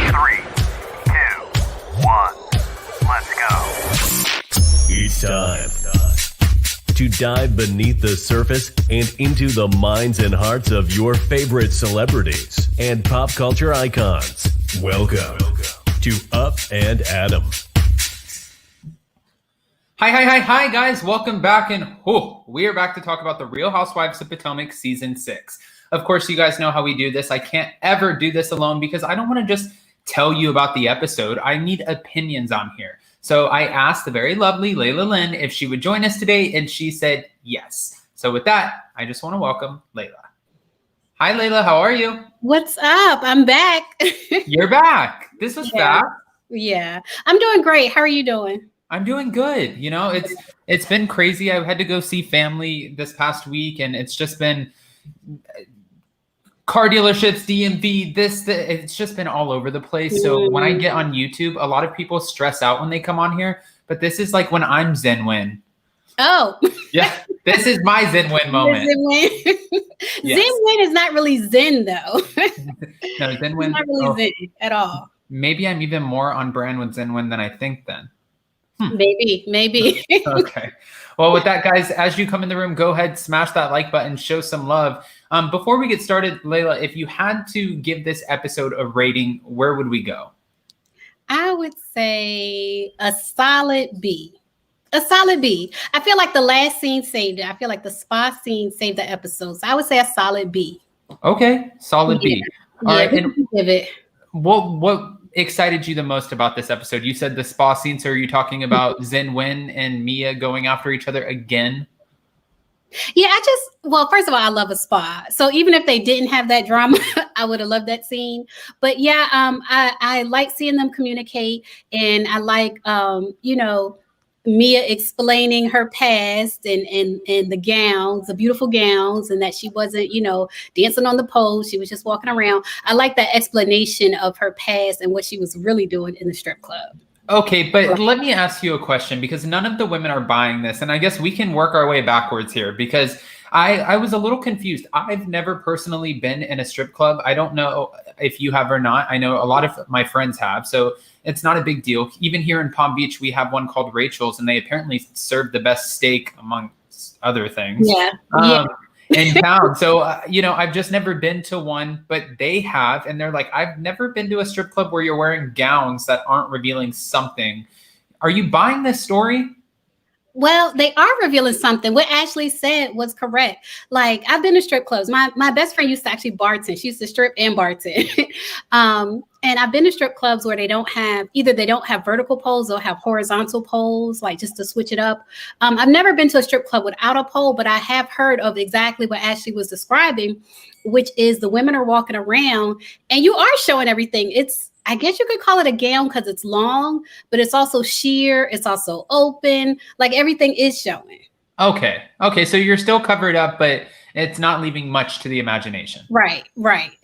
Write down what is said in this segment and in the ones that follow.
3, 2, 1, let's go. It's time to dive beneath the surface and into the minds and hearts of your favorite celebrities and pop culture icons. Welcome to Up and Adam. Hi, guys. Welcome back. And we are back to talk about the Real Housewives of Potomac Season 6. Of course, you guys know how we do this. I can't ever do this alone because I don't want to just tell you about the episode. I need opinions on here. So I asked the very lovely Lailah Lynn if she would join us today, and she said yes. So with that, I just want to welcome Lailah. Hi, Lailah. How are you? What's up? I'm back. You're back. This was fast. Yeah. I'm doing great. How are you doing? I'm doing good. You know, it's been crazy. I had to go see family this past week, and it's just been car dealerships, DMV, it's just been all over the place. So when I get on YouTube, a lot of people stress out when they come on here, but this is like when I'm Zen Win. Oh. Yeah, this is my Zen Win moment. Zen Win. Yes. Zen Win is not really Zen though. No, Zen Win. Not really Zen at all. Maybe I'm even more on brand with Zen Win than I think then. Maybe. Okay. Well, with that, guys, as you come in the room, go ahead, smash that like button, show some love. Before we get started, Lailah, if you had to give this episode a rating, where would we go? I would say a solid B. A solid B. I feel like the last scene saved it. I feel like the spa scene saved the episode. So I would say a solid B. Okay. Solid B. All right. And give it. What excited you the most about this episode? You said the spa scene. So are you talking about Zen Win and Mia going after each other again? Yeah, first of all, I love a spa. So even if they didn't have that drama, I would have loved that scene. But yeah, I like seeing them communicate, and I like, Mia explaining her past and the gowns, the beautiful gowns, and that she wasn't, dancing on the pole. She was just walking around. I like that explanation of her past and what she was really doing in the strip club. Okay, but let me ask you a question, because none of the women are buying this. And I guess we can work our way backwards here, because I was a little confused. I've never personally been in a strip club. I don't know if you have or not. I know a lot of my friends have, so it's not a big deal. Even here in Palm Beach, we have one called Rachel's, and they apparently serve the best steak amongst other things. Yeah. In town. So, I've just never been to one, but they have. And they're like, I've never been to a strip club where you're wearing gowns that aren't revealing something. Are you buying this story? Well, they are revealing something. What Ashley said was correct. Like, I've been to strip clubs. My best friend used to actually bartend. She used to strip and bartend. And I've been to strip clubs where they don't have vertical poles, they'll have horizontal poles, like just to switch it up. I've never been to a strip club without a pole, but I have heard of exactly what Ashley was describing, which is the women are walking around and you are showing everything. I guess you could call it a gown because it's long, but it's also sheer. It's also open. Like everything is showing. Okay. So you're still covered up, but it's not leaving much to the imagination. Right.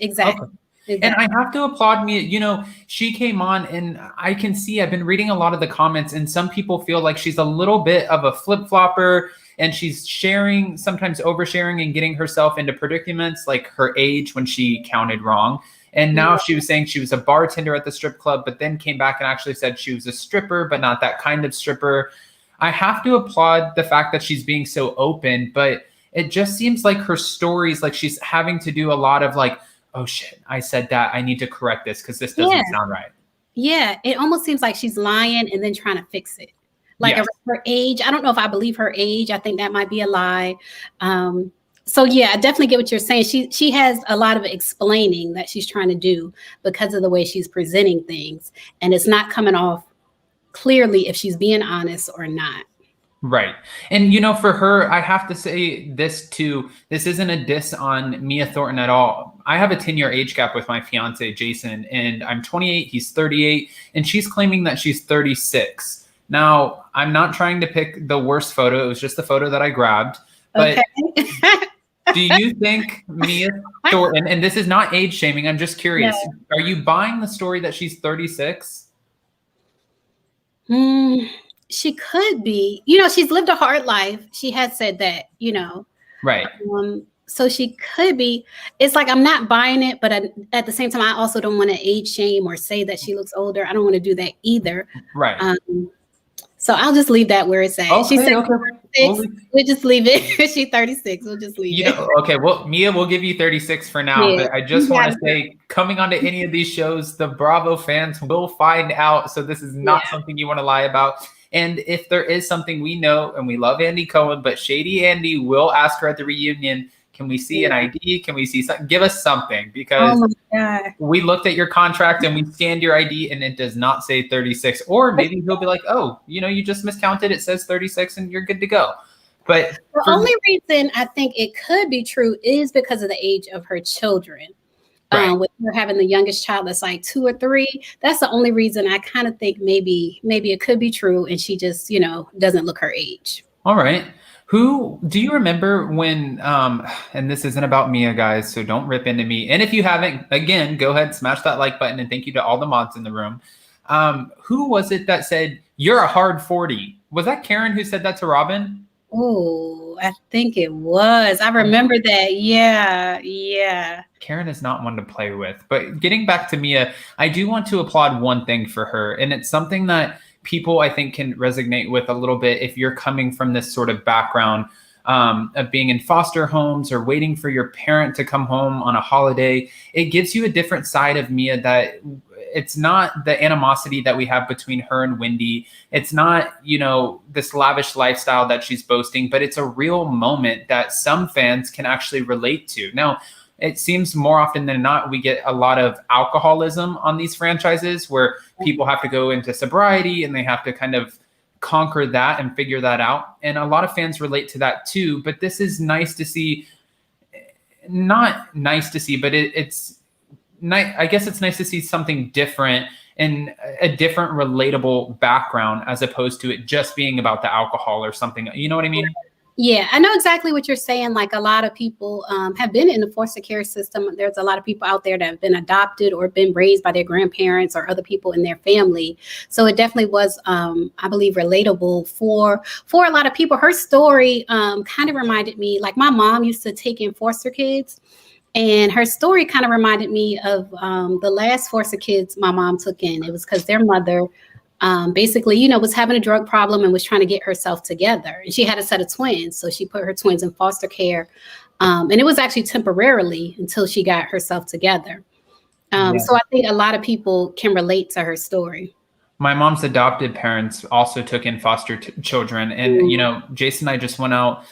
Exactly. Okay. And I have to applaud Mia. She came on, and I can see, I've been reading a lot of the comments, and some people feel like she's a little bit of a flip-flopper, and she's sharing, sometimes oversharing and getting herself into predicaments like her age when she counted wrong. And now she was saying she was a bartender at the strip club, but then came back and actually said she was a stripper, but not that kind of stripper. I have to applaud the fact that she's being so open, but it just seems like her stories, like she's having to do a lot of like, oh shit, I said that. I need to correct this because this doesn't sound right. Yeah, it almost seems like she's lying and then trying to fix it. Like her age, I don't know if I believe her age. I think that might be a lie. So yeah, I definitely get what you're saying. She has a lot of explaining that she's trying to do because of the way she's presenting things. And it's not coming off clearly if she's being honest or not. Right. And, for her, I have to say this too. This isn't a diss on Mia Thornton at all. I have a 10-year age gap with my fiance, Jason, and I'm 28. He's 38. And she's claiming that she's 36. Now, I'm not trying to pick the worst photo. It was just the photo that I grabbed. But do you think Mia Thornton, and this is not age shaming, I'm just curious, are you buying the story that she's 36? She could be. She's lived a hard life. She has said that, Right. So she could be, it's like, I'm not buying it, but at the same time, I also don't want to age shame or say that she looks older. I don't want to do that either. Right. So I'll just leave that where it's at. Okay, She said okay. 36. We'll just leave it. She's 36. We'll just leave it. Okay, well, Mia, we'll give you 36 for now, Yeah, but I just want to say, coming onto any of these shows, the Bravo fans will find out. So this is not something you want to lie about. And if there is something, we know, and we love Andy Cohen, but Shady Andy will ask her at the reunion, can we see an ID? Can we see something? Give us something, because we looked at your contract and we scanned your ID and it does not say 36. Or maybe he'll be like, oh, you just miscounted. It says 36 and you're good to go. But the only reason I think it could be true is because of the age of her children. Right. With her having the youngest child that's like 2 or 3, that's the only reason I kind of think maybe it could be true, and she just doesn't look her age. All right. Who do you remember when? And this isn't about Mia, guys, so don't rip into me. And if you haven't, again, go ahead, smash that like button, and thank you to all the mods in the room. Who was it that said you're a hard 40? Was that Karen who said that to Robin? Oh, I think it was. I remember that. Yeah. Karen is not one to play with. But getting back to Mia, I do want to applaud one thing for her. And it's something that people, I think, can resonate with a little bit if you're coming from this sort of background of being in foster homes or waiting for your parent to come home on a holiday. It gives you a different side of Mia that it's not the animosity that we have between her and Wendy. It's not, this lavish lifestyle that she's boasting, but it's a real moment that some fans can actually relate to. Now, it seems more often than not, we get a lot of alcoholism on these franchises where people have to go into sobriety and they have to kind of conquer that and figure that out. And a lot of fans relate to that too, but this is nice to see. Not nice to see, but it's nice. I guess it's nice to see something different and a different relatable background as opposed to it just being about the alcohol or something. You know what I mean? Yeah, I know exactly what you're saying. Like, a lot of people have been in the foster care system. There's a lot of people out there that have been adopted or been raised by their grandparents or other people in their family. So it definitely was, I believe, relatable for a lot of people. Her story kind of reminded me, like, my mom used to take in foster kids. And her story kind of reminded me of the last foster kids my mom took in. It was because their mother basically, was having a drug problem and was trying to get herself together. And she had a set of twins. So she put her twins in foster care. And it was actually temporarily until she got herself together. So I think a lot of people can relate to her story. My mom's adopted parents also took in foster children. And, Jason and I just went out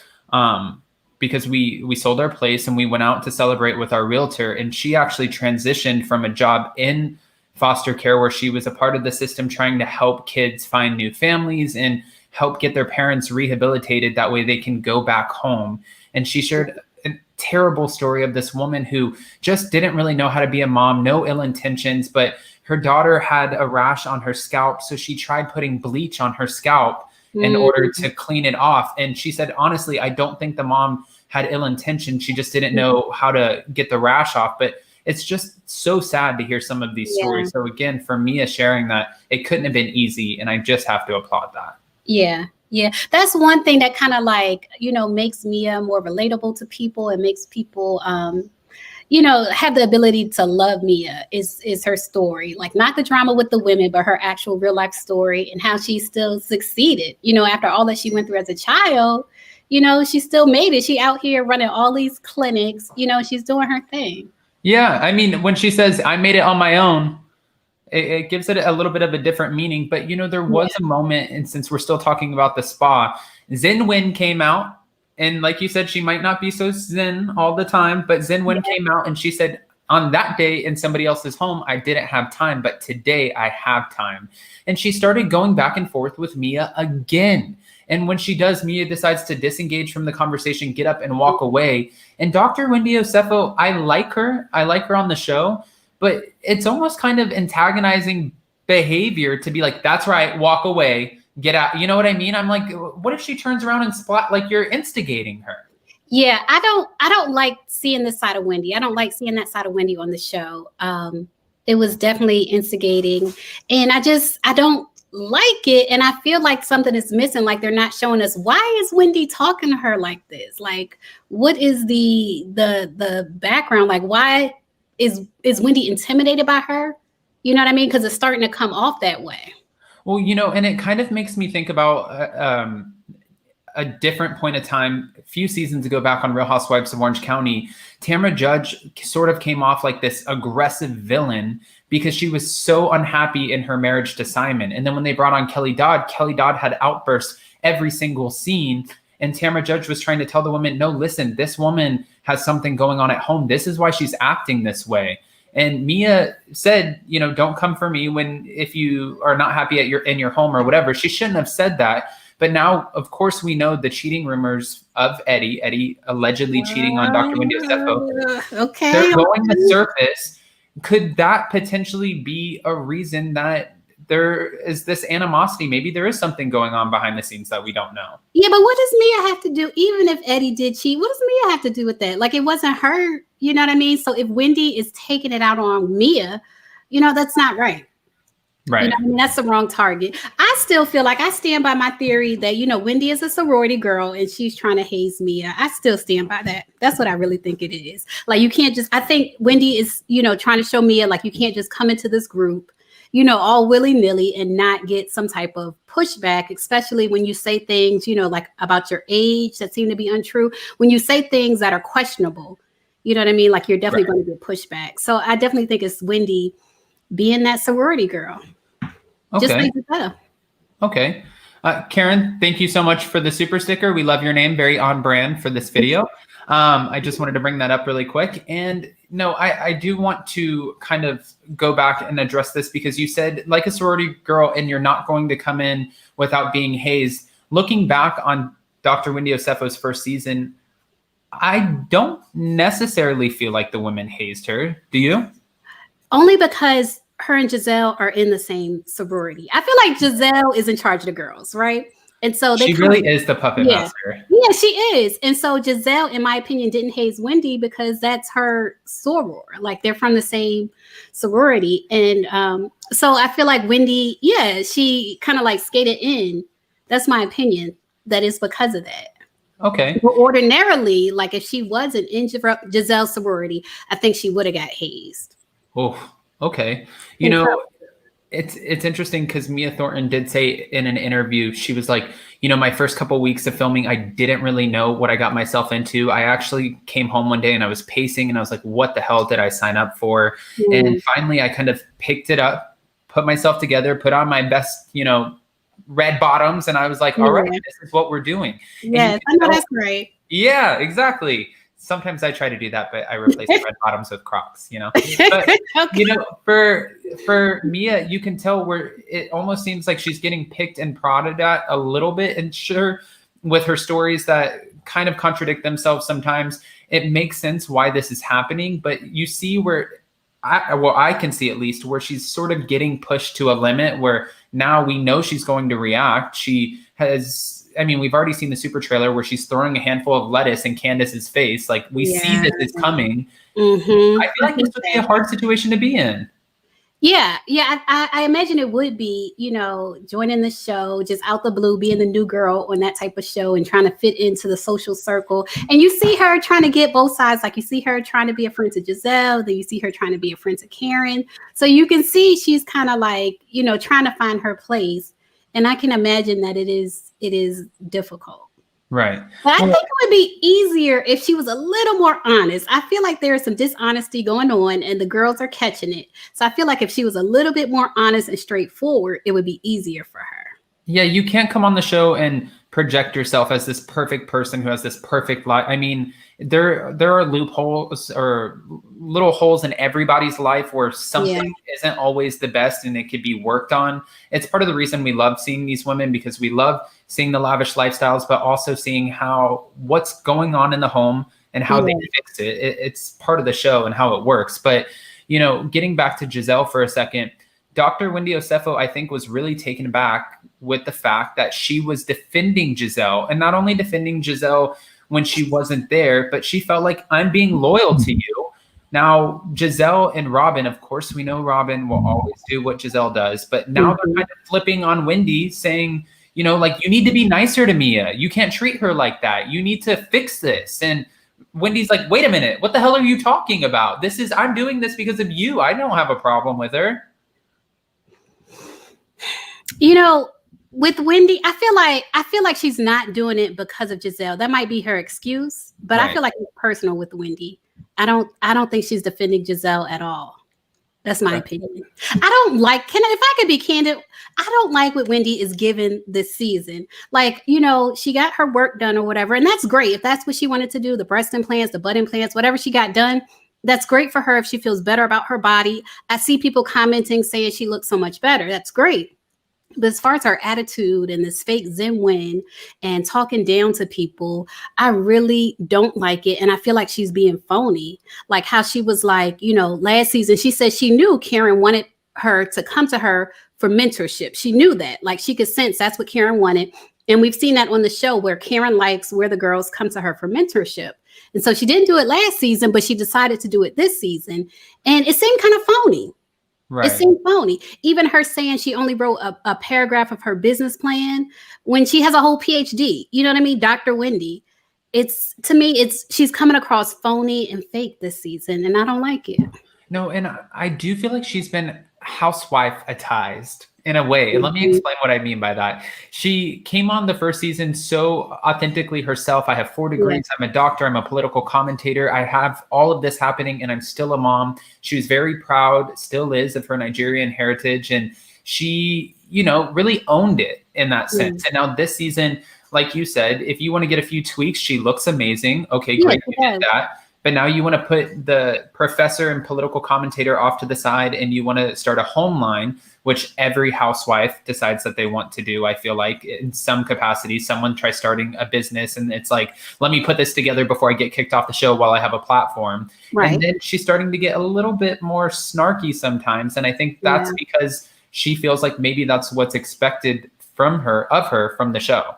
because we sold our place and we went out to celebrate with our realtor. And she actually transitioned from a job in foster care where she was a part of the system trying to help kids find new families and help get their parents rehabilitated. That way they can go back home. And she shared a terrible story of this woman who just didn't really know how to be a mom, no ill intentions, but her daughter had a rash on her scalp. So she tried putting bleach on her scalp in order to clean it off. And she said, honestly, I don't think the mom had ill intention. She just didn't know how to get the rash off. But it's just so sad to hear some of these stories. So again, for Mia sharing that, it couldn't have been easy. And I just have to applaud that. Yeah. That's one thing that kind of makes Mia more relatable to people and makes people, have the ability to love Mia is her story. Like, not the drama with the women, but her actual real life story and how she still succeeded, after all that she went through as a child. She still made it. She out here running all these clinics, she's doing her thing. Yeah, I mean, when she says, I made it on my own, it gives it a little bit of a different meaning. But, there was a moment, and since we're still talking about the spa, Zen Win came out. And like you said, she might not be so zen all the time, but Zen Win came out and she said, on that day in somebody else's home, I didn't have time, but today I have time. And she started going back and forth with Mia again. And when she does, Mia decides to disengage from the conversation, get up and walk away. And Dr. Wendy Osefo, I like her on the show, but it's almost kind of antagonizing behavior to be like, that's right, walk away, get out. You know what I mean? I'm like, what if she turns around and splat like you're instigating her? Yeah, I don't like seeing this side of Wendy. I don't like seeing that side of Wendy on the show. It was definitely instigating. And I don't like it, and I feel like something is missing. Like they're not showing us, why is Wendy talking to her like this? Like, what is the background? Like, why is Wendy intimidated by her? You know what I mean? Because it's starting to come off that way. Well, and it kind of makes me think about a different point of time. A few seasons ago, back on Real Housewives of Orange County, Tamra Judge sort of came off like this aggressive villain because she was so unhappy in her marriage to Simon. And then when they brought on Kelly Dodd had outbursts every single scene. And Tamra Judge was trying to tell the woman, no, listen, this woman has something going on at home. This is why she's acting this way. And Mia said, don't come for me if you are not happy in your home or whatever. She shouldn't have said that. But now, of course, we know the cheating rumors of Eddie allegedly cheating on Dr. Wendy Osefo. Okay. They're going to surface. Could that potentially be a reason that there is this animosity? Maybe there is something going on behind the scenes that we don't know. Yeah, but what does Mia have to do? Even if Eddie did cheat, what does Mia have to do with that? Like, it wasn't her, you know what I mean? So if Wendy is taking it out on Mia, that's not right. Right. That's the wrong target. I still feel like I stand by my theory that, Wendy is a sorority girl and she's trying to haze Mia. I still stand by that. That's what I really think it is. Like, you can't I think Wendy is, trying to show Mia, like, you can't just come into this group, all willy-nilly and not get some type of pushback, especially when you say things, like about your age that seem to be untrue. When you say things that are questionable, you know what I mean? Like, you're definitely going to get pushback. So I definitely think it's Wendy being that sorority girl. Okay. Just makes it better. Okay. Karen, thank you so much for the super sticker. We love your name. Very on brand for this video. I just wanted to bring that up really quick. And no, I do want to kind of go back and address this because you said like a sorority girl and you're not going to come in without being hazed. Looking back on Dr. Wendy Osefo's first season, I don't necessarily feel like the women hazed her. Do you? Only because her and Giselle are in the same sorority. I feel like Giselle is in charge of the girls, right? And so she really is the puppet master. Yeah, she is. And so Giselle, in my opinion, didn't haze Wendy because that's her soror. Like, they're from the same sorority. And so I feel like Wendy, she kind of like skated in. That's my opinion. That is because of that. Okay. Well, ordinarily, like if she wasn't in Giselle's sorority, I think she would have got hazed. Oh, okay. It's interesting because Mia Thornton did say in an interview, she was like, my first couple of weeks of filming, I didn't really know what I got myself into. I actually came home one day and I was pacing and I was like, what the hell did I sign up for? And finally, I kind of picked it up, put myself together, put on my best, red bottoms. And I was like, all right, this is what we're doing. Yes, I know that's right. Yeah, exactly. Sometimes I try to do that, but I replace the red bottoms with Crocs, But, Okay. for Mia, you can tell where it almost seems like she's getting picked and prodded at a little bit. And sure, with her stories that kind of contradict themselves sometimes, it makes sense why this is happening. But you see where, I can see at least, where she's sort of getting pushed to a limit where now we know she's going to react. She has... we've already seen the super trailer where she's throwing a handful of lettuce in Candace's face. Like, we see this is coming. Mm-hmm. I feel like this would be a hard situation to be in. Yeah. I imagine it would be, joining the show, just out the blue, being the new girl on that type of show and trying to fit into the social circle. And you see her trying to get both sides. Like, you see her trying to be a friend to Giselle, then you see her trying to be a friend to Karen. So you can see she's kind of like, trying to find her place. And I can imagine that it is difficult. Right. But I think it would be easier if she was a little more honest. I feel like there is some dishonesty going on and the girls are catching it. So I feel like if she was a little bit more honest and straightforward, it would be easier for her. Yeah, you can't come on the show and project yourself as this perfect person who has this perfect life. There are loopholes or little holes in everybody's life where something isn't always the best and it could be worked on. It's part of the reason we love seeing these women, because we love seeing the lavish lifestyles, but also seeing what's going on in the home and how they fix it. It's part of the show and how it works. But, getting back to Giselle for a second, Dr. Wendy Osefo, I think, was really taken aback with the fact that she was defending Giselle, and not only defending Giselle when she wasn't there, but she felt like, I'm being loyal to you Now, Giselle and Robin, of course, we know Robin will always do what Giselle does, but now they're kind of flipping on Wendy, saying, you know, like, you need to be nicer to Mia. You can't treat her like that. You need to fix this. And Wendy's like, wait a minute, what the hell are you talking about? I'm doing this because of you. I don't have a problem with her. You know, with Wendy, I feel like she's not doing it because of Giselle. That might be her excuse, but Right. I feel like it's personal with Wendy. I don't think she's defending Giselle at all. That's my opinion. I don't like, if I could be candid, I don't like what Wendy is given this season. Like, you know, she got her work done or whatever, and that's great. If that's what she wanted to do, the breast implants, the butt implants, whatever she got done, that's great for her if she feels better about her body. I see people commenting saying she looks so much better. That's great. But as far as her attitude and this fake Zen win and talking down to people, I really don't like it. And I feel like she's being phony. Like how she was like, you know, last season, she said she knew Karen wanted her to come to her for mentorship. She knew that. Like she could sense that's what Karen wanted. And we've seen that on the show where Karen likes where the girls come to her for mentorship. And so she didn't do it last season, but she decided to do it this season. And it seemed kind of phony. Right. It seemed phony. Even her saying she only wrote a paragraph of her business plan when she has a whole PhD. You know what I mean? Dr. Wendy. To me, she's coming across phony and fake this season, and I don't like it. No, and I do feel like she's been housewife-atized in a way. And let me explain what I mean by that. She came on the first season so authentically herself. I have 4 degrees. I'm a doctor. I'm a political commentator. I have all of this happening, and I'm still a mom. She was very proud, still is, of her Nigerian heritage. And she, you know, really owned it in that sense. And now this season, like you said, if you want to get a few tweaks, she looks amazing. Okay, great. You did that. But now you want to put the professor and political commentator off to the side, and you want to start a home line, which every housewife decides that they want to do. I feel like in some capacity, someone tries starting a business and it's like, let me put this together before I get kicked off the show while I have a platform. Right. And then she's starting to get a little bit more snarky sometimes. And I think that's because she feels like maybe that's what's expected of her from the show.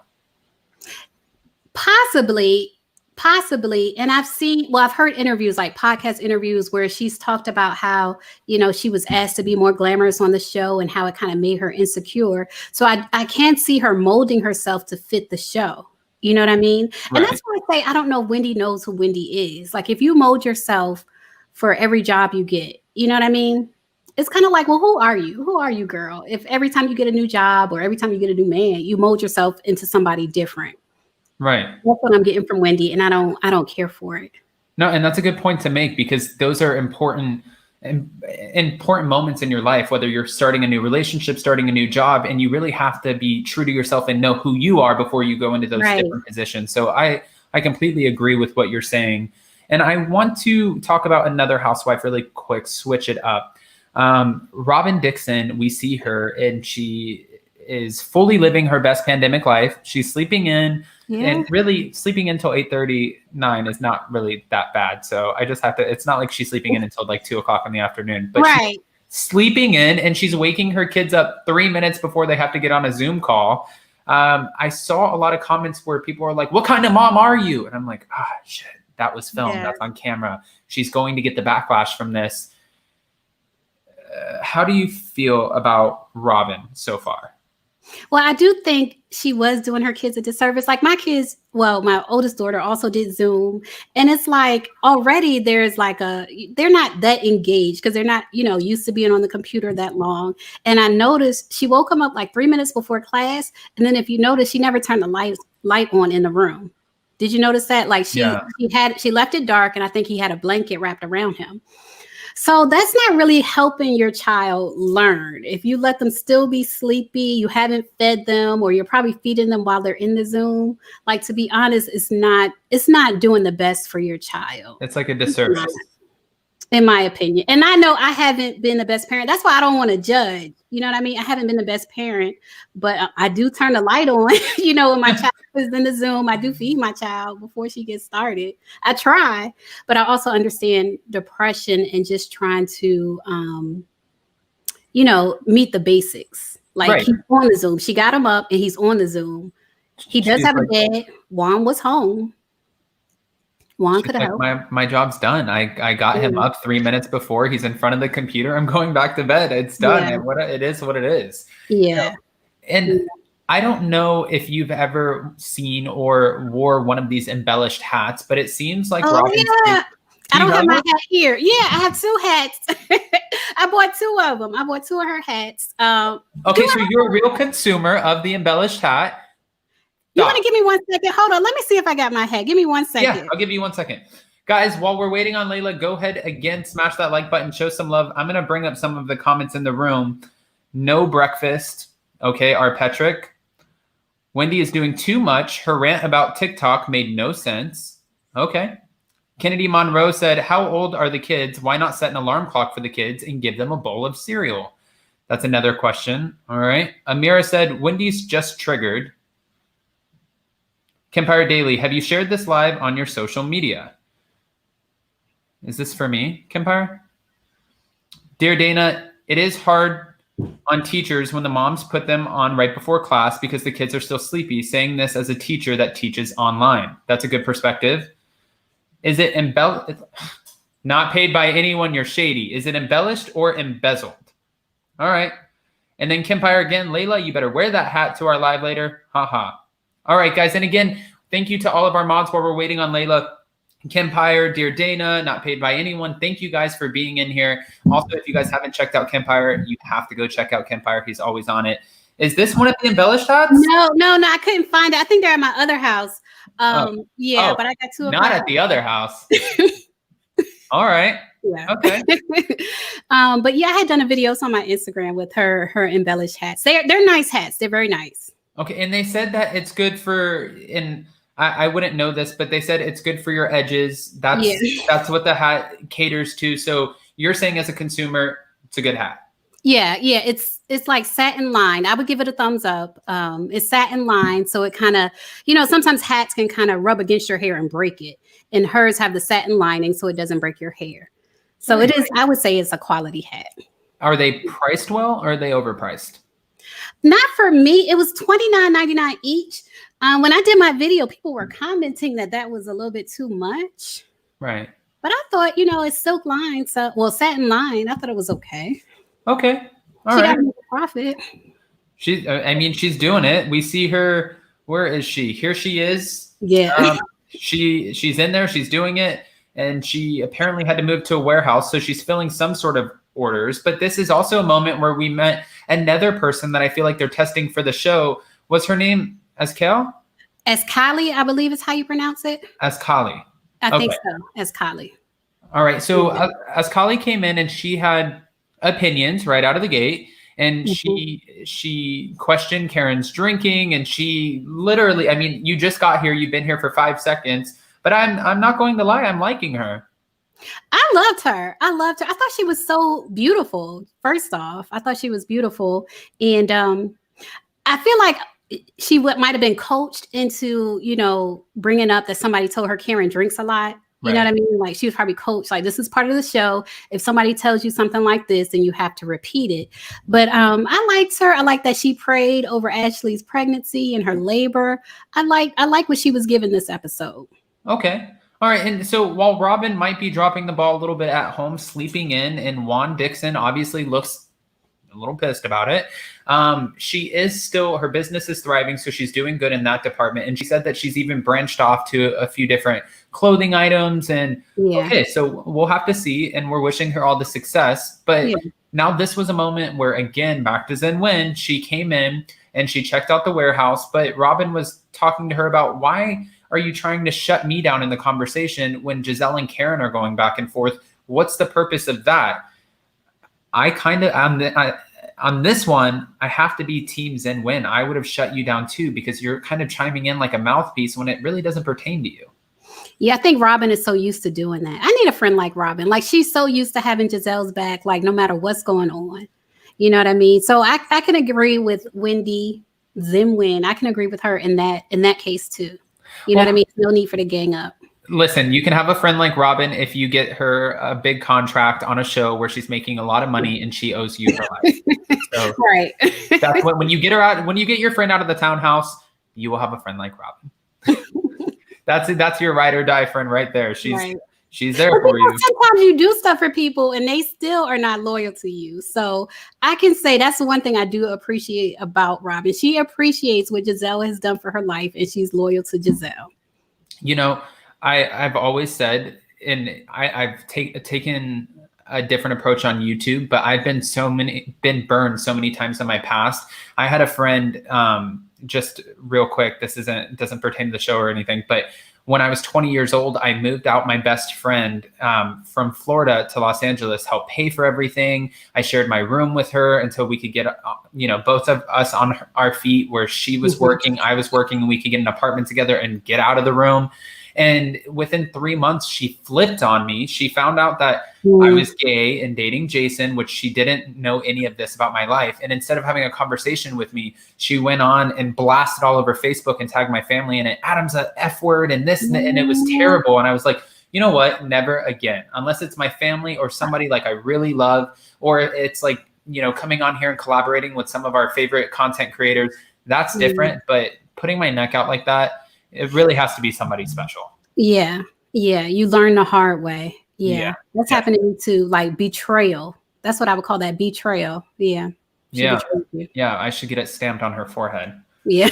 Possibly. And I've heard interviews, like podcast interviews, where she's talked about how, you know, she was asked to be more glamorous on the show and how it kind of made her insecure. So I can't see her molding herself to fit the show. You know what I mean? Right. And that's why I say, I don't know if Wendy knows who Wendy is. Like if you mold yourself for every job you get, you know what I mean? It's kind of like, well, who are you? Who are you, girl? If every time you get a new job or every time you get a new man, you mold yourself into somebody different. Right. That's what I'm getting from Wendy, and I don't care for it. No, and that's a good point to make, because those are important moments in your life, whether you're starting a new relationship, starting a new job, and you really have to be true to yourself and know who you are before you go into those different positions. So I completely agree with what you're saying. And I want to talk about another housewife really quick, switch it up. Robin Dixon, we see her and she is fully living her best pandemic life. She's sleeping in. Yeah. And really sleeping until 8:39 is not really that bad. So I just have to, it's not like she's sleeping in until like 2:00 in the afternoon, but she's sleeping in and she's waking her kids up 3 minutes before they have to get on a Zoom call. I saw a lot of comments where people are like, what kind of mom are you? And I'm like, shit, that was filmed. Yeah. That's on camera. She's going to get the backlash from this. How do you feel about Robin so far? Well, I do think she was doing her kids a disservice. Like my kids, well, my oldest daughter also did Zoom. And it's like already there's like they're not that engaged because they're not, you know, used to being on the computer that long. And I noticed she woke them up like 3 minutes before class. And then if you notice, she never turned the light on in the room. Did you notice that? Like she left it dark, and I think he had a blanket wrapped around him. So that's not really helping your child learn. If you let them still be sleepy, you haven't fed them, or you're probably feeding them while they're in the Zoom. Like, to be honest, it's not doing the best for your child. It's like a disservice. In my opinion. And I know I haven't been the best parent. That's why I don't want to judge. You know what I mean? I haven't been the best parent, but I do turn the light on, you know, when my child is in the Zoom. I do feed my child before she gets started. I try, but I also understand depression and just trying to, you know, meet the basics. Like he's on the Zoom. She got him up and he's on the Zoom. He does have a bed. Juan was home. Juan She's could have like, helped. my job's done. I got him up 3 minutes before. He's in front of the computer. I'm going back to bed. It's done. Yeah. And it is what it is. Yeah. And I don't know if you've ever seen or wore one of these embellished hats, but it seems like Robin's. Yeah. I don't have my hat hat here. Yeah, I have 2 hats. I bought 2 of them. I bought 2 of her hats. Okay, so you're a real consumer of the embellished hat. You want to give me 1 second? Hold on. Let me see if I got my hat. Give me 1 second. Yeah, I'll give you 1 second. Guys, while we're waiting on Lailah, go ahead again, smash that like button, show some love. I'm going to bring up some of the comments in the room. No breakfast. Okay, our Petrick. Wendy is doing too much. Her rant about TikTok made no sense. Okay. Kennedy Monroe said, how old are the kids? Why not set an alarm clock for the kids and give them a bowl of cereal? That's another question. All right. Amira said, Wendy's just triggered. Kempire Daily, have you shared this live on your social media? Is this for me, Kempire? Dear Dana, it is hard on teachers when the moms put them on right before class because the kids are still sleepy. Saying this as a teacher that teaches online. That's a good perspective. Is it not paid by anyone? You're shady. Is it embellished or embezzled? All right. And then Kempire again, Lailah, you better wear that hat to our live later. Haha. All right, guys. And again, thank you to all of our mods while we're waiting on Lailah. Kempire, Dear Dana, not paid by anyone. Thank you guys for being in here. Also, if you guys haven't checked out Kempire, you have to go check out Kempire. He's always on it. Is this one of the embellished hats? No, I couldn't find it. I think they're at my other house. But I got 2 of them. Not at the other house. All right. Yeah. Okay. But yeah, I had done a video on my Instagram with her embellished hats. They're nice hats. They're very nice. Okay, and they said that it's good for, and I wouldn't know this, but they said it's good for your edges. That's what the hat caters to. So you're saying as a consumer, it's a good hat. Yeah, it's like satin lined. I would give it a thumbs up. It's satin lined, so it kind of, sometimes hats can kind of rub against your hair and break it, and hers have the satin lining, so it doesn't break your hair. So it is. I would say it's a quality hat. Are they priced well, or are they overpriced? Not for me. It was $29.99 each. When I did my video, people were commenting that was a little bit too much. Right. But I thought, it's silk lined, satin lined. I thought it was okay. Okay. All she right. got a profit. She's doing it. We see her. Where is she? Here she is. Yeah. She's in there. She's doing it. And she apparently had to move to a warehouse. So she's filling some sort of orders. But this is also a moment where we met another person that I feel like they're testing for the show. What's her name? Azkel? Azkali, I believe is how you pronounce it. Azkali. I think so. Azkali. All right. So Azkali came in and she had opinions right out of the gate. And she questioned Karen's drinking. And she literally, you just got here. You've been here for 5 seconds. But I'm not going to lie. I'm liking her. I loved her. I thought she was so beautiful. First off, I thought she was beautiful. And I feel like she might have been coached into, bringing up that somebody told her Karen drinks a lot. You know what I mean? Like she was probably coached, like this is part of the show. If somebody tells you something like this, then you have to repeat it. But I liked her. I like that she prayed over Ashley's pregnancy and her labor. I like what she was given this episode. Okay. All right. And so while Robin might be dropping the ball a little bit at home, sleeping in, and Juan Dixon obviously looks a little pissed about it. She is still, her business is thriving. So she's doing good in that department. And she said that she's even branched off to a few different clothing items. And okay, so we'll have to see. And we're wishing her all the success. But now this was a moment where, again, back to Zen Wen, she came in and she checked out the warehouse. But Robin was talking to her about, why are you trying to shut me down in the conversation when Giselle and Karen are going back and forth? What's the purpose of that? I kind of on this one, I have to be team Zen Wen. I would have shut you down too, because you're kind of chiming in like a mouthpiece when it really doesn't pertain to you. Yeah, I think Robin is so used to doing that. I need a friend like Robin. Like she's so used to having Giselle's back, like no matter what's going on. You know what I mean? So I can agree with Wendy, Zen Wen. I can agree with her in that case too. You know what I mean? No need for the gang up. Listen, you can have a friend like Robin if you get her a big contract on a show where she's making a lot of money and she owes you for life. So right. That's when you get her out, when you get your friend out of the townhouse, you will have a friend like Robin. That's your ride or die friend right there. Right. She's there But for you. sometimes you do stuff for people and they still are not loyal to you. So I can say that's the one thing I do appreciate about Robin. She appreciates what Giselle has done for her life, and she's loyal to Giselle. You know, I've always said, and I've taken a different approach on YouTube, but I've been burned so many times in my past. I had a friend, just real quick, doesn't pertain to the show or anything, but when I was 20 years old, I moved out my best friend from Florida to Los Angeles, helped pay for everything. I shared my room with her until we could get, both of us on our feet, where she was working, I was working, and we could get an apartment together and get out of the room. And within 3 months, she flipped on me. She found out that I was gay and dating Jason, which she didn't know any of this about my life. And instead of having a conversation with me, she went on and blasted all over Facebook and tagged my family in it. Adam's a F word and this and it was terrible. And I was like, you know what? Never again, unless it's my family or somebody like I really love, or it's like, coming on here and collaborating with some of our favorite content creators. That's different. But putting my neck out like that, it really has to be somebody special. Yeah. You learn the hard way. Yeah. That's happened to me too. Like betrayal. That's what I would call that, betrayal. Yeah. Yeah. I should get it stamped on her forehead. Yeah.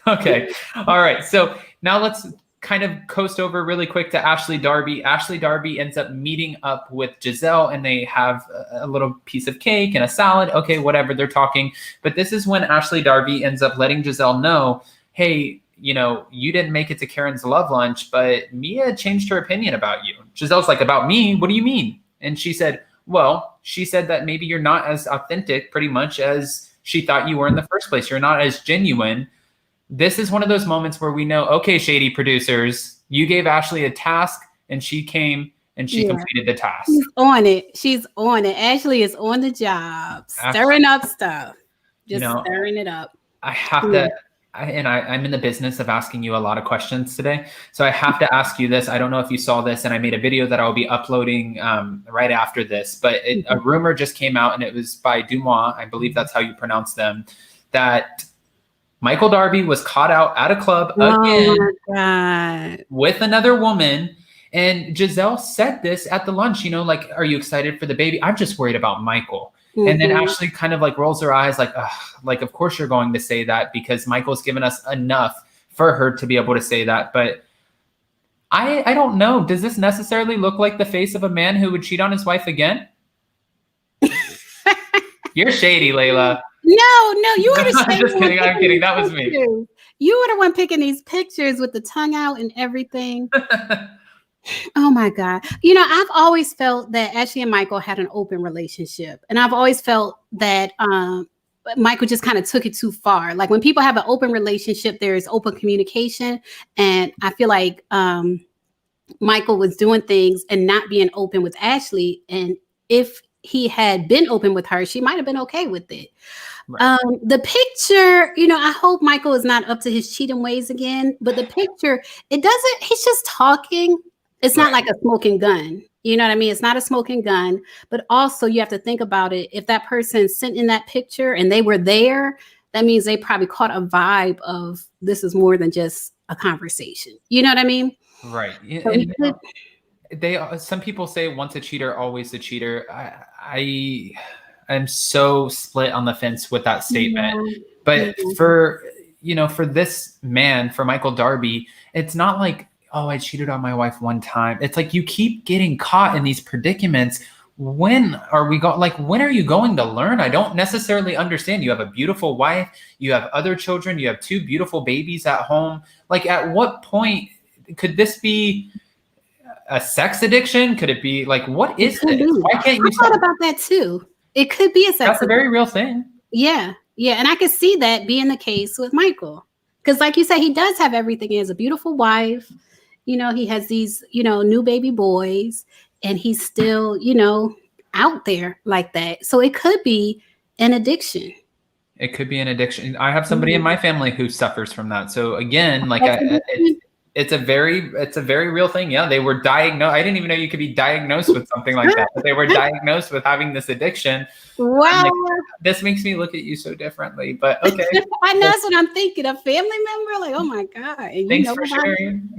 Okay. All right. So now let's kind of coast over really quick to Ashley Darby. Ashley Darby ends up meeting up with Giselle, and they have a little piece of cake and a salad. Okay, whatever, they're talking. But this is when Ashley Darby ends up letting Giselle know, hey, you didn't make it to Karen's love lunch, but Mia changed her opinion about you. Giselle's like, about me? What do you mean? And she said, well, she said that maybe you're not as authentic pretty much as she thought you were in the first place. You're not as genuine. This is one of those moments where we know, okay, shady producers, you gave Ashley a task and she came and she completed the task. She's on it. Ashley is on the job, stirring up stuff, just stirring it up. I have to, I'm in the business of asking you a lot of questions today. So I have to ask you this. I don't know if you saw this, and I made a video that I'll be uploading right after this, but a rumor just came out, and it was by Dumois, I believe that's how you pronounce them, that Michael Darby was caught out at a club again with another woman. And Giselle said this at the lunch, like, are you excited for the baby? I'm just worried about Michael. And then Ashley kind of like rolls her eyes like, of course you're going to say that, because Michael's given us enough for her to be able to say that. But I don't know. Does this necessarily look like the face of a man who would cheat on his wife again? You're shady, Lailah. No, you were the just kidding. I'm kidding. That was me. You were the one picking these pictures with the tongue out and everything. Oh my God. I've always felt that Ashley and Michael had an open relationship. And I've always felt that Michael just kind of took it too far. Like when people have an open relationship, there is open communication. And I feel like Michael was doing things and not being open with Ashley. And if he had been open with her, she might have been okay with it. Right. The picture, I hope Michael is not up to his cheating ways again. But the picture, he's just talking. It's not like a smoking gun. You know what I mean? It's not a smoking gun, but also you have to think about it. If that person sent in that picture and they were there, that means they probably caught a vibe of this is more than just a conversation. You know what I mean? Right. Some people say once a cheater, always a cheater. I am so split on the fence with that statement. But for this man, for Michael Darby, it's not like, oh, I cheated on my wife one time. It's like you keep getting caught in these predicaments. When are you going to learn? I don't necessarily understand. You have a beautiful wife. You have other children. You have 2 beautiful babies at home. Like, at what point could this be a sex addiction? Could it be like, what is this? Why can't you? I thought about that too. It could be a sex addiction. That's a very real thing. Yeah. And I could see that being the case with Michael. Because like you said, he does have everything. He has a beautiful wife. He has these, new baby boys, and he's still, out there like that. So it could be an addiction. It could be an addiction. I have somebody in my family who suffers from that. So again, like It's a very real thing. Yeah, they were diagnosed. I didn't even know you could be diagnosed with something like that. But they were diagnosed with having this addiction. Wow. Like, this makes me look at you so differently. But okay. I know that's what I'm thinking. A family member, like, oh my God. And Thanks for sharing.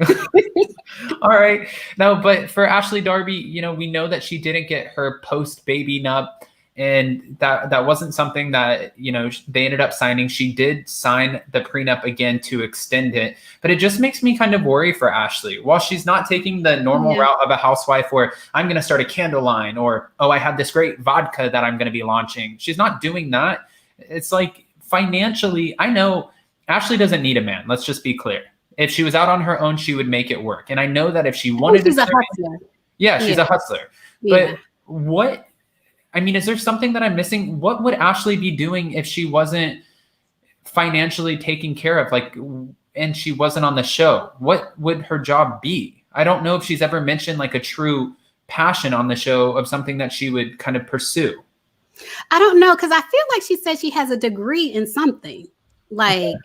All right. No, but for Ashley Darby, you know, we know that she didn't get her post-baby nup. And that wasn't something that, you know, they ended up signing. She did sign the prenup again to extend it. But it just makes me kind of worry for Ashley. While she's not taking the normal route of a housewife where I'm going to start a candle line or, oh, I have this great vodka that I'm going to be launching. She's not doing that. It's like financially, I know Ashley doesn't need a man. Let's just be clear. If she was out on her own, she would make it work. And I know that if she wanted she's to, a hustler. Yeah, she's a hustler. Yeah. But I mean, is there something that I'm missing? What would Ashley be doing if she wasn't financially taken care of, like, and she wasn't on the show? What would her job be? I don't know if she's ever mentioned like a true passion on the show of something that she would kind of pursue. I don't know, because I feel like she said she has a degree in something. Like,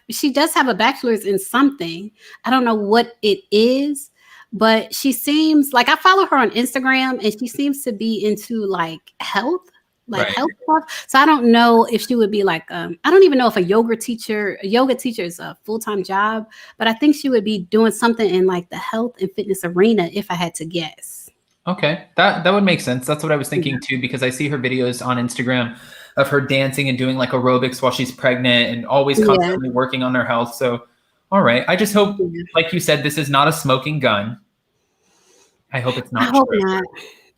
she does have a bachelor's in something. I don't know what it is. But she seems like, I follow her on Instagram, and she seems to be into like health stuff. So I don't know if she would be like, I don't even know if a yoga teacher is a full-time job, but I think she would be doing something in like the health and fitness arena if I had to guess. Okay, that would make sense. That's what I was thinking too, because I see her videos on Instagram of her dancing and doing like aerobics while she's pregnant and always constantly working on her health. So, all right. I just hope, like you said, this is not a smoking gun. I hope it's not.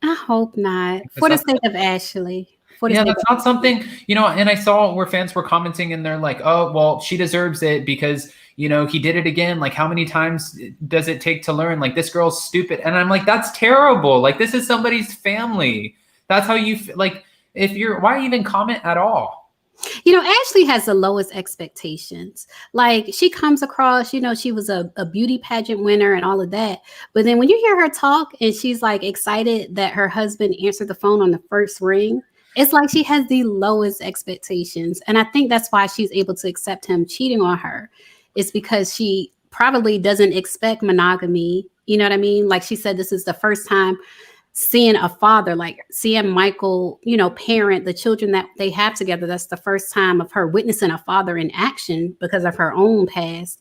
I hope not. For the sake of Ashley. That's not something, you know, and I saw where fans were commenting and they're like, oh, well, she deserves it because, you know, he did it again. Like, how many times does it take to learn? Like, this girl's stupid. And I'm like, that's terrible. Like, this is somebody's family. That's how you like, why even comment at all? You know, Ashley has the lowest expectations. Like, she comes across, you know, she was a beauty pageant winner and all of that. But then when you hear her talk and she's like excited that her husband answered the phone on the first ring, it's like she has the lowest expectations. And I think that's why she's able to accept him cheating on her. It's because she probably doesn't expect monogamy. You know what I mean? Like she said, this is the first time seeing a father, like seeing Michael, you know, parent the children that they have together. That's the first time of her witnessing a father in action because of her own past.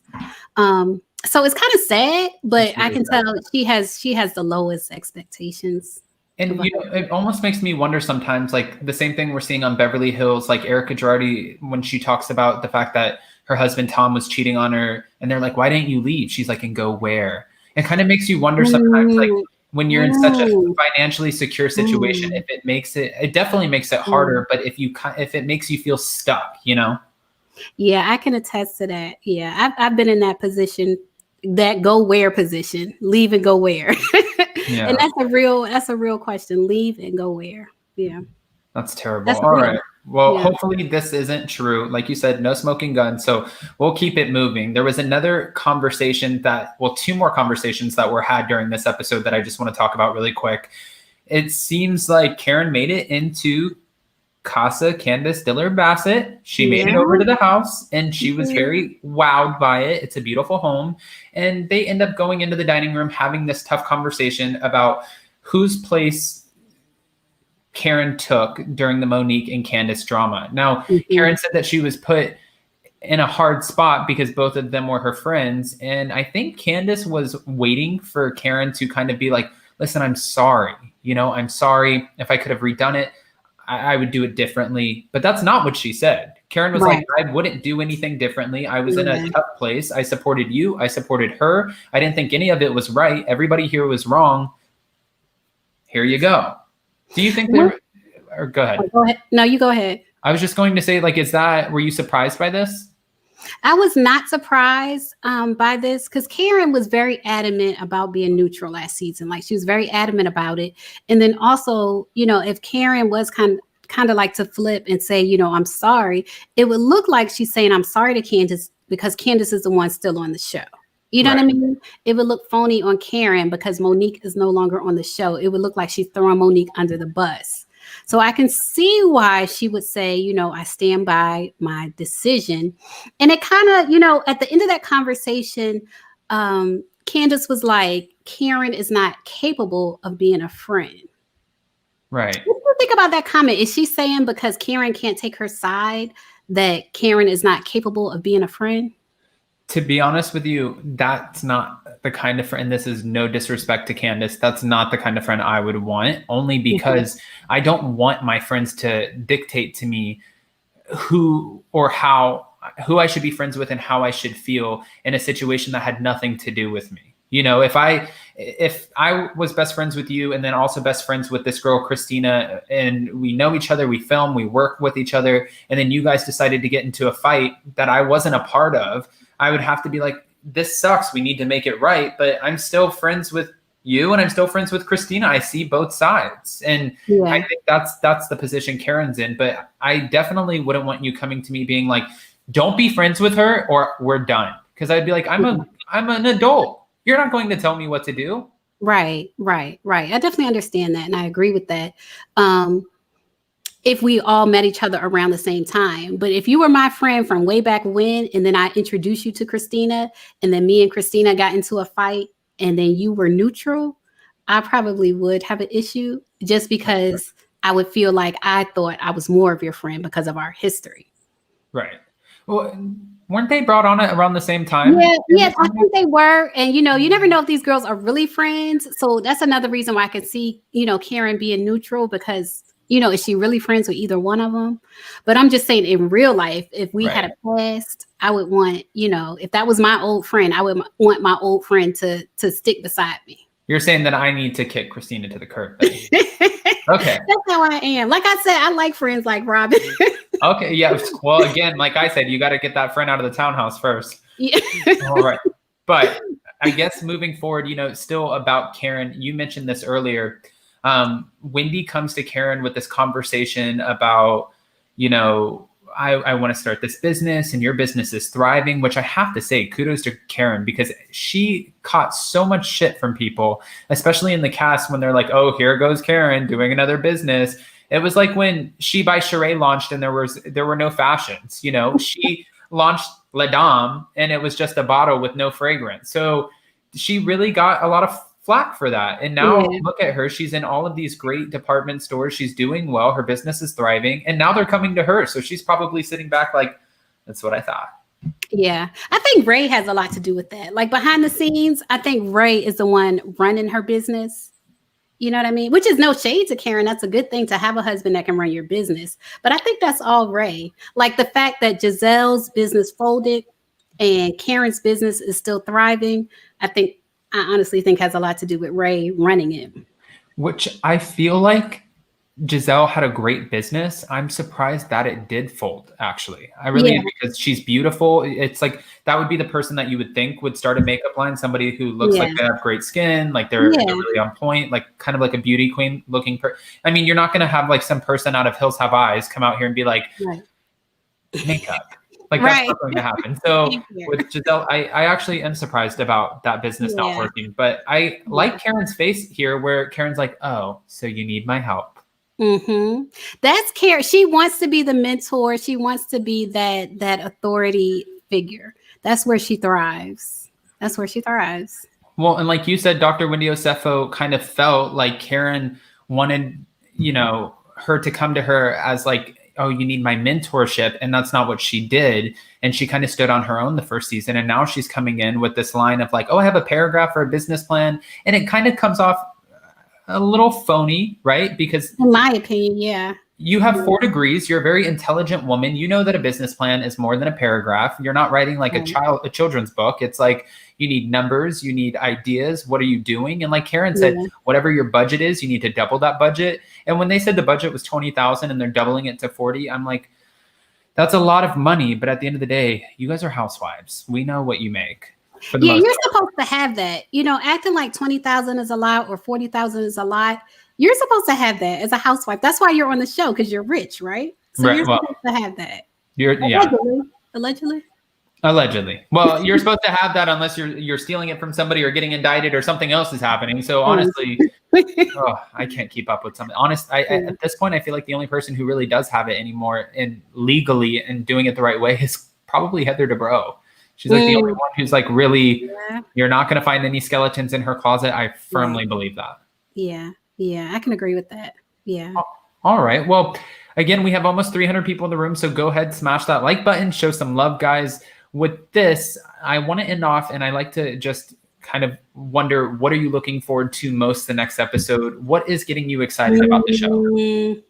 So it's kind of sad, but I can tell she has the lowest expectations. And you know, it almost makes me wonder sometimes, like the same thing we're seeing on Beverly Hills, like Erica Girardi, when she talks about the fact that her husband Tom was cheating on her, and they're like, "Why didn't you leave?" She's like, "And go where?" It kind of makes you wonder sometimes, like when you're in such a financially secure situation, if it makes it definitely makes it harder. But if it makes you feel stuck, you know. Yeah, I can attest to that. Yeah, I've been in that position, that go where position, leave and go where. Yeah. And that's a real question. Leave and go where? Yeah. That's terrible. All right. Well, hopefully this isn't true. Like you said, no smoking gun. So we'll keep it moving. There was another conversation two more conversations that were had during this episode that I just want to talk about really quick. It seems like Karen made it into Casa Candace Diller Bassett. She made it over to the house and she was very wowed by it. It's a beautiful home. And they end up going into the dining room, having this tough conversation about whose place Karen took during the Monique and Candace drama. Now, Karen said that she was put in a hard spot because both of them were her friends. And I think Candace was waiting for Karen to kind of be like, listen, I'm sorry. You know, I'm sorry. If I could have redone it, I would do it differently. But that's not what she said. Karen was like, I wouldn't do anything differently. I was in a tough place. I supported you. I supported her. I didn't think any of it was right. Everybody here was wrong. Here you go. Do you think or go ahead. Go ahead. No, you go ahead. I was just going to say, like, were you surprised by this? I was not surprised by this because Karen was very adamant about being neutral last season. Like, she was very adamant about it. And then also, you know, if Karen was kind of like to flip and say, you know, I'm sorry, it would look like she's saying I'm sorry to Candace because Candace is the one still on the show. You know what I mean? It would look phony on Karen because Monique is no longer on the show. It would look like she's throwing Monique under the bus. So I can see why she would say, you know, I stand by my decision. And it kind of, you know, at the end of that conversation, Candace was like, Karen is not capable of being a friend. Right. What do you think about that comment? Is she saying because Karen can't take her side that Karen is not capable of being a friend? To be honest with you, that's not the kind of friend. This is no disrespect to Candace. That's not the kind of friend I would want, only because I don't want my friends to dictate to me who I should be friends with and how I should feel in a situation that had nothing to do with me. You know, if I was best friends with you and then also best friends with this girl, Christina, and we know each other, we film, we work with each other, and then you guys decided to get into a fight that I wasn't a part of, I would have to be like, this sucks. We need to make it right. But I'm still friends with you and I'm still friends with Christina. I see both sides. And I think that's the position Karen's in. But I definitely wouldn't want you coming to me being like, don't be friends with her or we're done. Because I'd be like, I'm an adult. You're not going to tell me what to do. Right. I definitely understand that. And I agree with that. If we all met each other around the same time. But if you were my friend from way back when, and then I introduced you to Christina, and then me and Christina got into a fight, and then you were neutral, I probably would have an issue just because I would feel like I thought I was more of your friend because of our history. Right. Well, weren't they brought on it around the same time? Yeah, I think they were. And, you know, you never know if these girls are really friends. So that's another reason why I could see, you know, Karen being neutral because, you know, is she really friends with either one of them? But I'm just saying in real life, if we had a past, I would want, you know, if that was my old friend, I would want my old friend to stick beside me. You're saying that I need to kick Christina to the curb. Okay. That's how I am. Like I said, I like friends like Robin. Okay. Yeah. Well, again, like I said, you got to get that friend out of the townhouse first. Yeah. All right. But I guess moving forward, you know, still about Karen, you mentioned this earlier. Wendy comes to Karen with this conversation about, you know, I want to start this business and your business is thriving, which I have to say, kudos to Karen because she caught so much shit from people, especially in the cast when they're like, oh, here goes Karen doing another business. It was like when She by Sheree launched and there were no fashions, you know, she launched La Dame and it was just a bottle with no fragrance. So she really got a lot of flack for that. And now look at her. She's in all of these great department stores. She's doing well. Her business is thriving. And now they're coming to her. So she's probably sitting back like, that's what I thought. Yeah. I think Ray has a lot to do with that. Like behind the scenes, I think Ray is the one running her business. You know what I mean? Which is no shade to Karen. That's a good thing to have a husband that can run your business. But I think that's all Ray. Like the fact that Giselle's business folded and Karen's business is still thriving, I honestly think has a lot to do with Ray running it. Which I feel like Giselle had a great business. I'm surprised that it did fold, actually. I really am because she's beautiful. It's like that would be the person that you would think would start a makeup line, somebody who looks like they have great skin, like they're really on point, like kind of like a beauty queen looking. I mean, you're not going to have like some person out of Hills Have Eyes come out here and be like, makeup. Like that's not going to happen. So with Giselle, I actually am surprised about that business not working. But I like Karen's face here where Karen's like, oh, so you need my help. Mm-hmm. That's Karen. She wants to be the mentor. She wants to be that authority figure. That's where she thrives. Well, and like you said, Dr. Wendy Osefo kind of felt like Karen wanted, you know, her to come to her as like, oh, you need my mentorship. And that's not what she did. And she kind of stood on her own the first season. And now she's coming in with this line of like, oh, I have a paragraph for a business plan. And it kind of comes off a little phony, right? Because in my opinion, you have 4 degrees. You're a very intelligent woman. You know that a business plan is more than a paragraph. You're not writing like a children's book. It's like, you need numbers, you need ideas. What are you doing? And like Karen said, whatever your budget is, you need to double that budget. And when they said the budget was 20,000 and they're doubling it to 40, I'm like, that's a lot of money. But at the end of the day, you guys are housewives. We know what you make. You're supposed to have that. You know, acting like 20,000 is a lot or 40,000 is a lot. You're supposed to have that as a housewife. That's why you're on the show, because you're rich, right? So you're supposed to have that. Allegedly. Well, you're supposed to have that unless you're stealing it from somebody or getting indicted or something else is happening. So honestly, I can't keep up with something. At this point, I feel like the only person who really does have it anymore and legally and doing it the right way is probably Heather Dubrow. She's like the only one who's like really, Yeah. you're not going to find any skeletons in her closet. I firmly believe that. Yeah. Yeah. I can agree with that. Yeah. All right. Well, again, we have almost 300 people in the room. So go ahead, smash that like button, show some love, guys. With this, I want to end off, and I like to just kind of wonder, what are you looking forward to most the next episode? What is getting you excited about the show?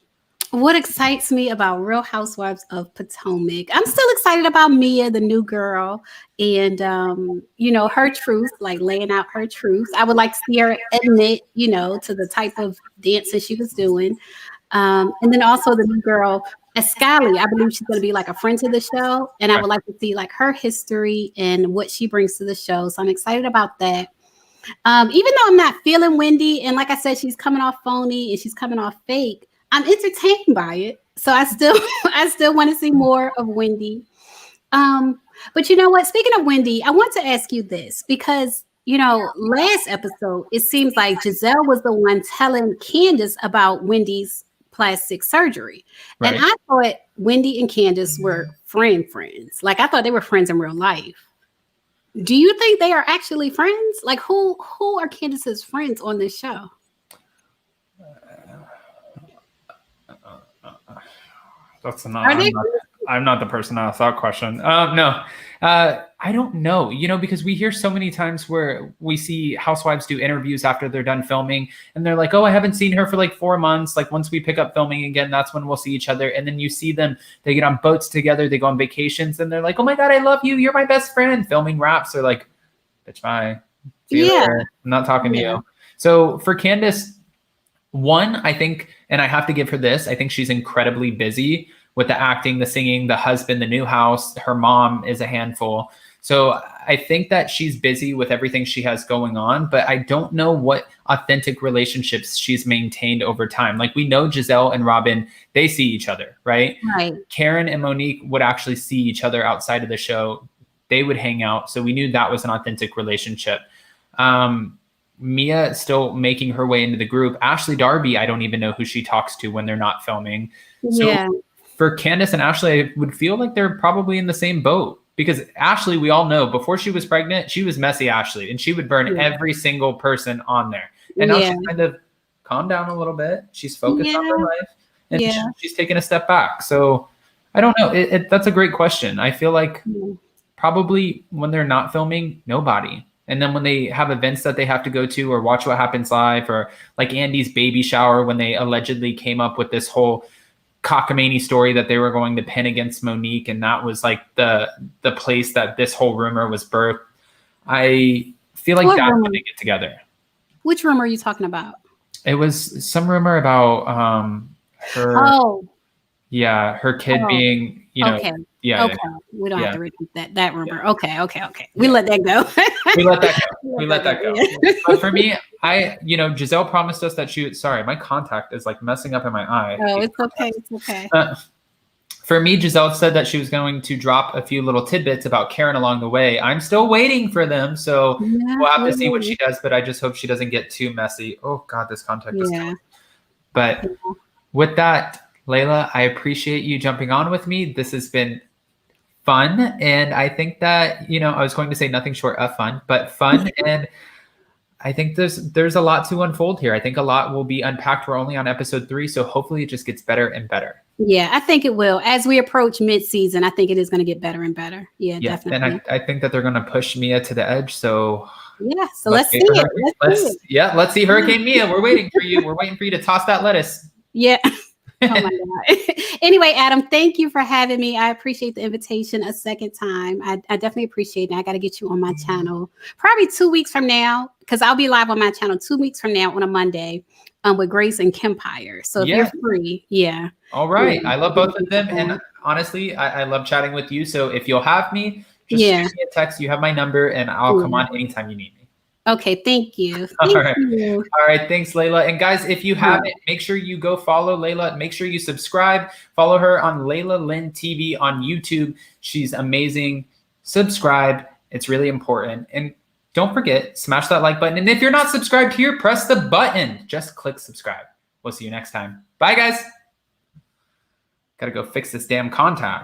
What excites me about Real Housewives of Potomac? I'm still excited about Mia, the new girl, and her truth, like laying out her truth. I would like to see her admit, to the type of dancing she was doing. And then also the new girl, Escali. I believe she's going to be like a friend to the show, and I would like to see like her history and what she brings to the show. So I'm excited about that. Even though I'm not feeling Wendy, and like I said, she's coming off phony and she's coming off fake, I'm entertained by it. So I still want to see more of Wendy. But you know what? Speaking of Wendy, I want to ask you this because, last episode, it seems like Giselle was the one telling Candace about Wendy's plastic surgery. Right. And I thought Wendy and Candace were friends. Like I thought they were friends in real life. Do you think they are actually friends? Like who are Candace's friends on this show? I'm not the person to ask that question. No, I don't know, because we hear so many times where we see housewives do interviews after they're done filming and they're like, oh, I haven't seen her for like 4 months. Like once we pick up filming again, that's when we'll see each other. And then you see them, they get on boats together, they go on vacations and they're like, oh my God, I love you. You're my best friend. Filming wraps. They're like, bitch, bye. See you later. I'm not talking to you. So for Candace, one, I think, and I have to give her this, I think she's incredibly busy with the acting, the singing, the husband, the new house. Her mom is a handful. So I think that she's busy with everything she has going on, but I don't know what authentic relationships she's maintained over time. Like we know Giselle and Robin, they see each other, right? Right. Karen and Monique would actually see each other outside of the show. They would hang out. So we knew that was an authentic relationship. Mia still making her way into the group. Ashley Darby, I don't even know who she talks to when they're not filming. So for Candace and Ashley, I would feel like they're probably in the same boat because Ashley, we all know before she was pregnant, she was messy Ashley and she would burn every single person on there. And now she's kind of calmed down a little bit. She's focused on her life and she's taken a step back. So I don't know. That's a great question. I feel like probably when they're not filming, nobody. And then when they have events that they have to go to or watch what happens live, or like Andy's baby shower, when they allegedly came up with this whole cockamamie story that they were going to pin against Monique. And that was like the place that this whole rumor was birthed. I feel like that's when they get together. Which rumor are you talking about? It was some rumor about her. Oh. Yeah, her kid being, Okay. Yeah. Okay. We don't have to repeat that rumor. Yeah. Okay. We let that go. we let that go. But for me, Giselle promised us that sorry, my contact is like messing up in my eye. Oh, it's okay. For me, Giselle said that she was going to drop a few little tidbits about Karen along the way. I'm still waiting for them. So we'll have to see what she does, but I just hope she doesn't get too messy. Oh God, this contact is tough. But with that, Lailah, I appreciate you jumping on with me. This has been fun. And I think that, I was going to say nothing short of fun, but fun. And I think there's a lot to unfold here. I think a lot will be unpacked. We're only on episode 3. So hopefully it just gets better and better. Yeah, I think it will. As we approach mid-season, I think it is going to get better and better. Yeah, definitely. And I think that they're going to push Mia to the edge. So let's see it. Let's see Hurricane Mia. We're waiting for you. We're waiting for you to toss that lettuce. Yeah. Oh my God. Anyway, Adam, thank you for having me. I appreciate the invitation a second time. I definitely appreciate it. I got to get you on my channel probably 2 weeks from now, because I'll be live on my channel 2 weeks from now on a Monday with Grace and Kempire. So if you're free, All right. I love both of them. And honestly, I love chatting with you. So if you'll have me, just shoot me a text. You have my number and I'll come on anytime you need me. Okay, thank you. All right, thanks, Lailah. And guys, if you haven't, make sure you go follow Lailah. Make sure you subscribe. Follow her on Lailah Lynn TV on YouTube. She's amazing. Subscribe. It's really important. And don't forget, smash that like button. And if you're not subscribed here, press the button. Just click subscribe. We'll see you next time. Bye, guys. Got to go fix this damn contact.